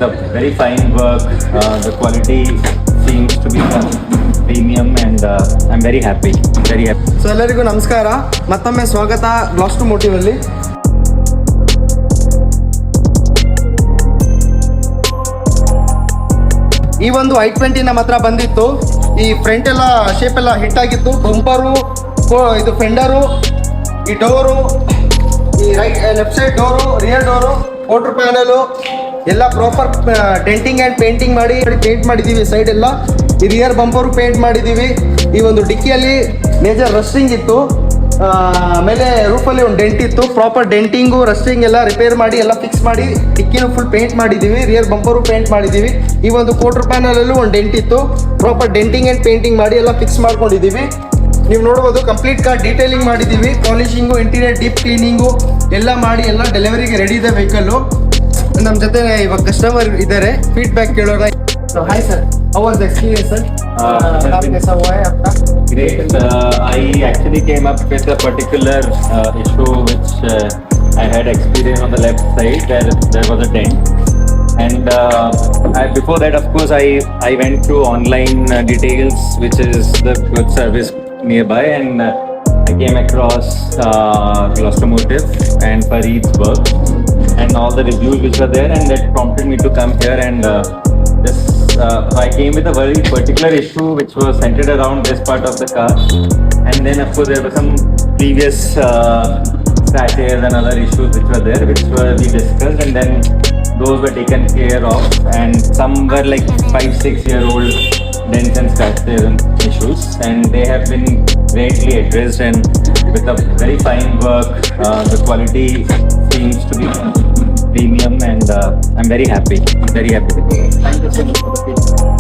a very fine work. The quality seems to be premium, and I'm very happy. Very happy. So ಎಲ್ಲರಿಗೂ ನಮಸ್ಕಾರ, ಮತ್ತೊಮ್ಮೆ ಸ್ವಾಗತ glass motive ಅಲ್ಲಿ. ಈ ಒಂದು i20 ನಮ್ಮ ಹತ್ರ ಬಂದಿತ್ತು. ಈ ಫ್ರಂಟ್ ಎಲ್ಲ ಶೇಪ್ ಎಲ್ಲ ಹಿಟ್ ಆಗಿತ್ತು. ಬಂಪರು, ಇದು ಫೆಂಡರು, ಈ ಡೋರು, ಈ left side door, rear door, water panel ಎಲ್ಲ ಪ್ರಾಪರ್ ಡೆಂಟಿಂಗ್ ಆ್ಯಂಡ್ ಪೇಂಟಿಂಗ್ ಮಾಡಿ ಪೇಂಟ್ ಮಾಡಿದ್ದೀವಿ. ಸೈಡ್ ಎಲ್ಲ ಈ ರಿಯರ್ ಬಂಪರು ಪೇಂಟ್ ಮಾಡಿದ್ದೀವಿ. ಈ ಒಂದು ಡಿಕ್ಕಿಯಲ್ಲಿ ಮೇಜರ್ ರಸ್ಟಿಂಗ್ ಇತ್ತು, ಆಮೇಲೆ ರೂಫಲ್ಲಿ ಒಂದು ಡೆಂಟ್ ಇತ್ತು. ಪ್ರಾಪರ್ ಡೆಂಟಿಂಗು ರಸ್ಟಿಂಗ್ ಎಲ್ಲ ರಿಪೇರ್ ಮಾಡಿ ಎಲ್ಲ ಫಿಕ್ಸ್ ಮಾಡಿ ಡಿಕ್ಕಿನೂ ಫುಲ್ ಪೇಂಟ್ ಮಾಡಿದ್ದೀವಿ. ರಿಯರ್ ಬಂಪರು ಪೇಂಟ್ ಮಾಡಿದ್ದೀವಿ. ಈ ಒಂದು ಕ್ವಾರ್ಟರ್ ಪ್ಯಾನಲಲ್ಲೂ ಒಂದು ಡೆಂಟ್ ಇತ್ತು. ಪ್ರಾಪರ್ ಡೆಂಟಿಂಗ್ ಆ್ಯಂಡ್ ಪೇಂಟಿಂಗ್ ಮಾಡಿ ಎಲ್ಲ ಫಿಕ್ಸ್ ಮಾಡ್ಕೊಂಡಿದ್ದೀವಿ. ನೀವು ನೋಡ್ಬೋದು ಕಂಪ್ಲೀಟ್ ಕಾರ್ ಡೀಟೇಲಿಂಗ್ ಮಾಡಿದ್ದೀವಿ. ಪಾಲಿಶಿಂಗು, ಇಂಟೀರಿಯರ್ ಡೀಪ್ ಕ್ಲೀನಿಂಗು ಎಲ್ಲ ಮಾಡಿ ಎಲ್ಲ ಡೆಲಿವರಿಗೆ ರೆಡಿ ಇದೆ ವೆಹಿಕಲ್ಲು. ನಮ್ಮ ಜೊತೆ ಇವಾಗ ಕಸ್ಟಮರ್ ಇದ್ದಾರೆ, ಫೀಡ್ಬ್ಯಾಕ್ ಕೇಳೋಣ. Hi sir, how was the experience sir? कैसा हुआ है आपका? Great. I actually came up with a particular issue which I had experienced on the left side where there was a dent. And before that, of course, I went through online details, which is the good service nearby, and I came across Glostomotive and Fareed's work and all the reviews which were there, and that prompted me to come here. And I came with a very particular issue which was centered around this part of the car, and then of course there were some previous scratches and other issues which were there, which we discussed, and then those were taken care of, and some were like 5-6 year old dents and scratches and issues, and they have been greatly addressed, and with a very fine work. The quality seems to be premium, and I'm very happy with it. Thank you so much for the feedback.